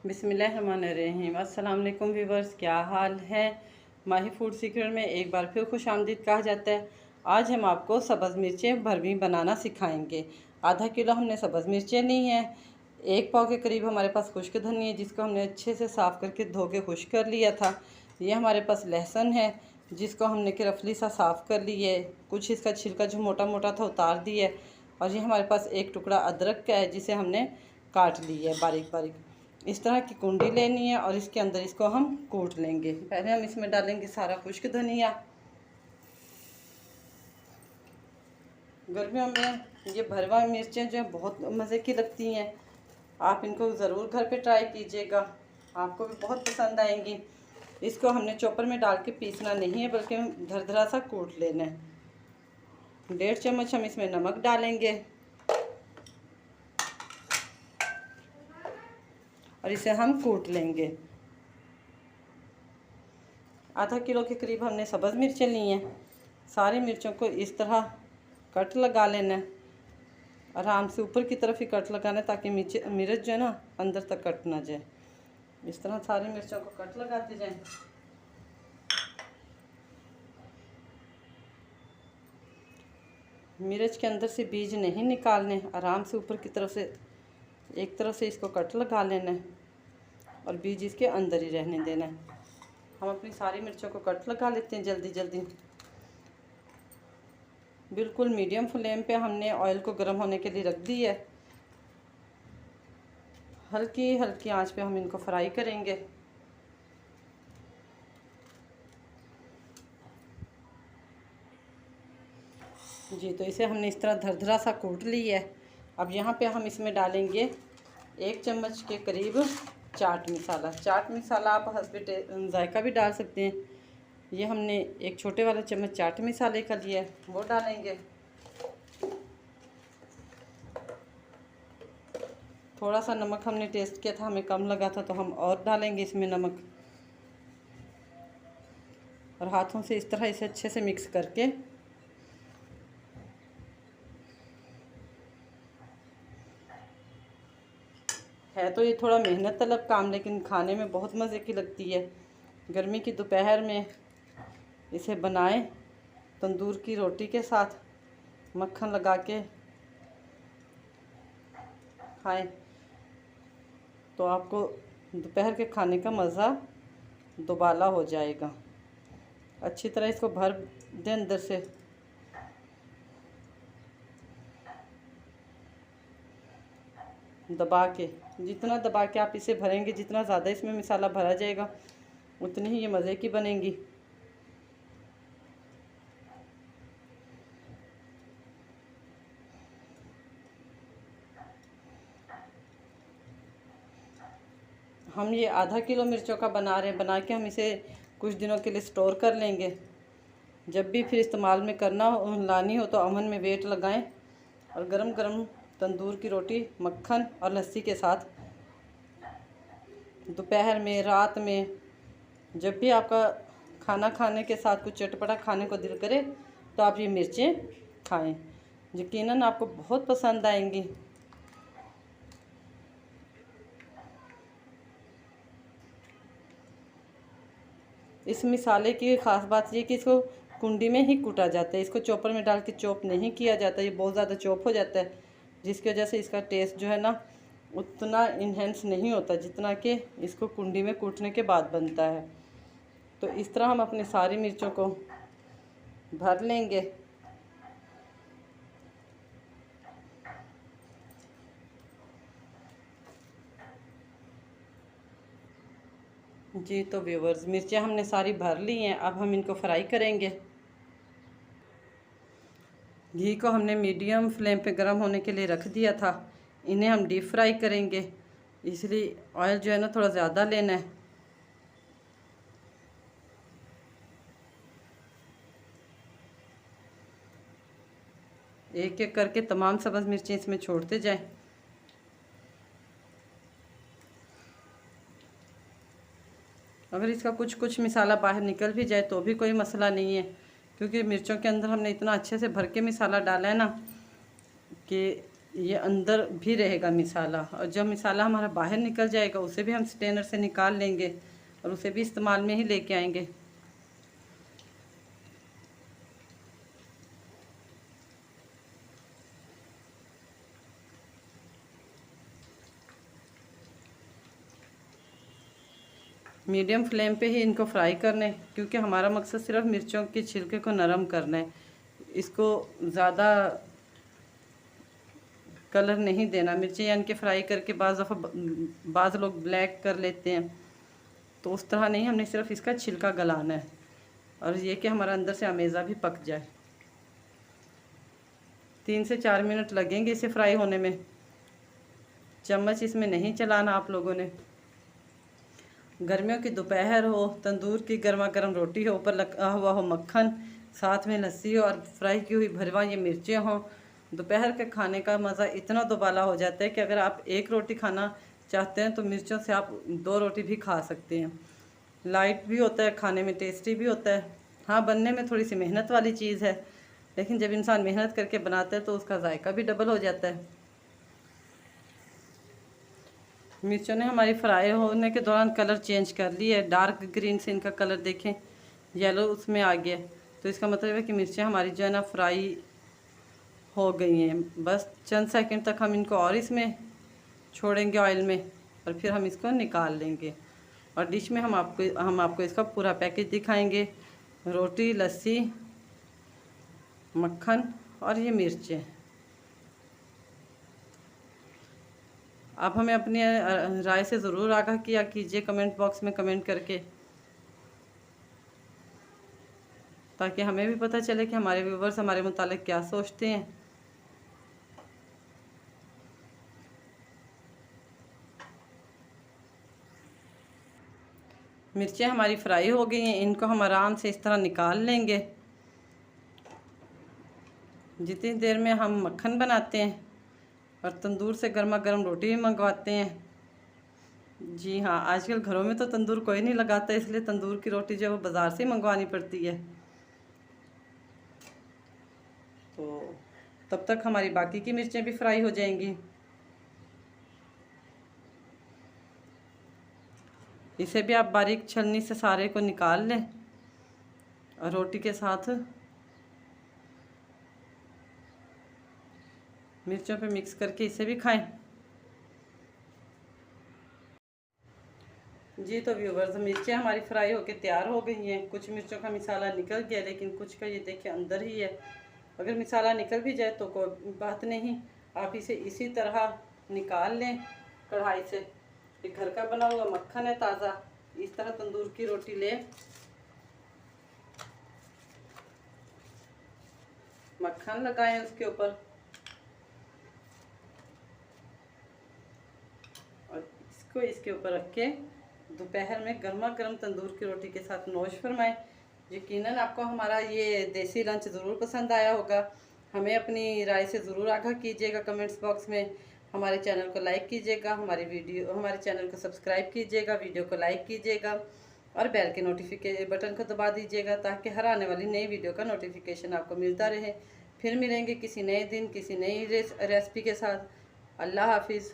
बिस्मिल्लाहिर्रहमानिर्रहीम। अस्सलाम वालेकुम व्यूवर्स, क्या हाल है। माही फूड सीक्रेट में एक बार फिर खुश आमदीद कहा जाता है। आज हम आपको सब्ज़ मिर्चें भरवी बनाना सिखाएंगे। आधा किलो हमने सब्ज़ मिर्चें ली हैं। एक पाव के करीब हमारे पास खुश्क धनिया है, जिसको हमने अच्छे से साफ़ करके धो के खुश्क कर लिया था। ये हमारे पास लहसुन है, जिसको हमने के रफली सा साफ़ कर लिया है। कुछ इसका छिलका जो मोटा मोटा था उतार दिया है। और ये हमारे पास एक टुकड़ा अदरक का है, जिसे हमने काट लिया है बारीक बारीक। इस तरह की कुंडी लेनी है और इसके अंदर इसको हम कूट लेंगे। पहले हम इसमें डालेंगे सारा खुश्क धनिया। गर्मियों में ये भरवा मिर्चें जो है बहुत मज़े की लगती हैं। आप इनको ज़रूर घर पे ट्राई कीजिएगा, आपको भी बहुत पसंद आएंगी। इसको हमने चॉपर में डाल के पीसना नहीं है, बल्कि धरधरा सा कूट लेना है। 1.5 चम्मच हम इसमें नमक डालेंगे और इसे हम कूट लेंगे। आधा किलो के करीब हमने सब्ज़ मिर्चें ली हैं। सारी मिर्चों को इस तरह कट लगा लेना है। आराम से ऊपर की तरफ ही कट लगाना है, ताकि मिर्च जो है ना अंदर तक कट ना जाए। इस तरह सारी मिर्चों को कट लगाते जाएं। मिर्च के अंदर से बीज नहीं निकालने, आराम से ऊपर की तरफ से एक तरफ से इसको कट लगा लेना है और बीज इसके अंदर ही रहने देना है। हम अपनी सारी मिर्चों को कट लगा लेते हैं जल्दी जल्दी। बिल्कुल मीडियम फ्लेम पे हमने ऑयल को गर्म होने के लिए रख दी है। हल्की हल्की आंच पे हम इनको फ्राई करेंगे। जी, तो इसे हमने इस तरह धरधरा सा कूट ली है। अब यहाँ पे हम इसमें डालेंगे 1 चम्मच के करीब चाट मसाला। चाट मसाला आप हस्बे जायका भी डाल सकते हैं। ये हमने एक छोटे वाला चम्मच चाट मसाले का लिया है, वो डालेंगे। थोड़ा सा नमक हमने टेस्ट किया था, हमें कम लगा था, तो हम और डालेंगे इसमें नमक। और हाथों से इस तरह इसे अच्छे से मिक्स करके है तो ये थोड़ा मेहनत तलब काम, लेकिन खाने में बहुत मज़े की लगती है। गर्मी की दोपहर में इसे बनाएं तंदूर की रोटी के साथ, मक्खन लगा के खाएं तो आपको दोपहर के खाने का मज़ा दोबाला हो जाएगा। अच्छी तरह इसको भर दें अंदर से। दबा के, जितना दबा के आप इसे भरेंगे, जितना ज़्यादा इसमें मसाला भरा जाएगा, उतनी ही ये मज़े की बनेंगी। हम ये आधा किलो मिर्चों का बना रहे हैं। बना के हम इसे कुछ दिनों के लिए स्टोर कर लेंगे। जब भी फिर इस्तेमाल में करना हो, लानी हो, तो अवन में वेट लगाएं और गरम गरम तंदूर की रोटी, मक्खन और लस्सी के साथ दोपहर में, रात में, जब भी आपका खाना खाने के साथ कुछ चटपटा खाने को दिल करे, तो आप ये मिर्चें खाएं। यकीनन आपको बहुत पसंद आएंगी। इस मिसाले की ख़ास बात ये कि इसको कुंडी में ही कूटा जाता है। इसको चॉपर में डाल के चॉप नहीं किया जाता। ये बहुत ज़्यादा चॉप हो जाता है, जिसकी वजह से इसका टेस्ट जो है ना उतना इन्हेंस नहीं होता, जितना कि इसको कुंडी में कूटने के बाद बनता है। तो इस तरह हम अपनी सारी मिर्चों को भर लेंगे। जी, तो व्यूवर्स, मिर्चें हमने सारी भर ली हैं। अब हम इनको फ्राई करेंगे। घी को हमने मीडियम फ्लेम पे गर्म होने के लिए रख दिया था। इन्हें हम डीप फ्राई करेंगे, इसलिए ऑयल जो है ना थोड़ा ज़्यादा लेना है। एक एक करके तमाम सब्ज़ मिर्चें इसमें छोड़ते जाएं। अगर इसका कुछ कुछ मसाला बाहर निकल भी जाए तो भी कोई मसला नहीं है, क्योंकि मिर्चों के अंदर हमने इतना अच्छे से भर के मसाला डाला है ना कि ये अंदर भी रहेगा मिसाला, और जब मिसाला हमारा बाहर निकल जाएगा उसे भी हम स्ट्रेनर से निकाल लेंगे और उसे भी इस्तेमाल में ही लेके आएंगे। मीडियम फ्लेम पे ही इनको फ्राई करना है, क्योंकि हमारा मकसद सिर्फ मिर्चों के छिलके को नरम करना है। इसको ज़्यादा कलर नहीं देना। मिर्ची यानी कि फ्राई करके बाज़ लोग ब्लैक कर लेते हैं, तो उस तरह नहीं, हमने सिर्फ इसका छिलका गलाना है और ये कि हमारा अंदर से अमेज़ा भी पक जाए। 3 से 4 मिनट लगेंगे इसे फ्राई होने में। चम्मच इसमें नहीं चलाना आप लोगों ने। गर्मियों की दोपहर हो, तंदूर की गर्मा गर्म रोटी हो, ऊपर लगा हुआ हो मक्खन, साथ में लस्सी और फ्राई की हुई भरवा ये मिर्चें हों, दोपहर के खाने का मज़ा इतना दोबाला हो जाता है कि अगर आप एक रोटी खाना चाहते हैं तो मिर्चों से आप 2 रोटी भी खा सकते हैं। लाइट भी होता है, खाने में टेस्टी भी होता है। हाँ, बनने में थोड़ी सी मेहनत वाली चीज़ है, लेकिन जब इंसान मेहनत करके बनाता है तो उसका जायका भी डबल हो जाता है। मिर्चों ने हमारी फ्राई होने के दौरान कलर चेंज कर लिया है। डार्क ग्रीन से इनका कलर देखें येलो उसमें आ गया, तो इसका मतलब है कि मिर्चें हमारी जो है ना फ्राई हो गई हैं। बस चंद सेकंड तक हम इनको और इसमें छोड़ेंगे ऑयल में और फिर हम इसको निकाल लेंगे। और डिश में हम आपको इसका पूरा पैकेज दिखाएंगे। रोटी, लस्सी, मक्खन और ये मिर्चें। आप हमें अपनी राय से ज़रूर आगाह किया कीजिए कमेंट बॉक्स में कमेंट करके, ताकि हमें भी पता चले कि हमारे व्यूवर्स हमारे मुतालिक क्या सोचते हैं। मिर्चें हमारी फ्राई हो गई हैं, इनको हम आराम से इस तरह निकाल लेंगे। जितनी देर में हम मक्खन बनाते हैं और तंदूर से गर्मा गर्म रोटी भी मंगवाते हैं। जी हाँ, आजकल घरों में तो तंदूर कोई नहीं लगाता, इसलिए तंदूर की रोटी जो है वो बाज़ार से ही मंगवानी पड़ती है। तो तब तक हमारी बाकी की मिर्चें भी फ्राई हो जाएंगी। इसे भी आप बारीक छलनी से सारे को निकाल लें और रोटी के साथ मिर्चों पे मिक्स करके इसे भी खाएं। जी तो व्यूवर्स, मिर्चें हमारी फ्राई होके तैयार हो गई हैं। कुछ मिर्चों का मिसाला निकल गया, लेकिन कुछ का ये देखिए अंदर ही है। अगर मिसाला निकल भी जाए तो कोई बात नहीं, आप इसे इसी तरह निकाल लें कढ़ाई से। ये घर का बना हुआ मक्खन है ताज़ा। इस तरह तंदूर की रोटी ले, मक्खन लगाएं उसके ऊपर और इसको इसके ऊपर रख के दोपहर में गर्मा गर्म तंदूर की रोटी के साथ नोश फरमाएं। यकीनन आपको हमारा ये देसी लंच ज़रूर पसंद आया होगा। हमें अपनी राय से ज़रूर आगाह कीजिएगा कमेंट्स बॉक्स में। हमारे चैनल को लाइक कीजिएगा, हमारे चैनल को सब्सक्राइब कीजिएगा, वीडियो को लाइक कीजिएगा और बेल के नोटिफिकेशन बटन को दबा दीजिएगा, ताकि हर आने वाली नई वीडियो का नोटिफिकेशन आपको मिलता रहे। फिर मिलेंगे किसी नए दिन किसी नई रेसिपी के साथ। अल्लाह हाफिज़।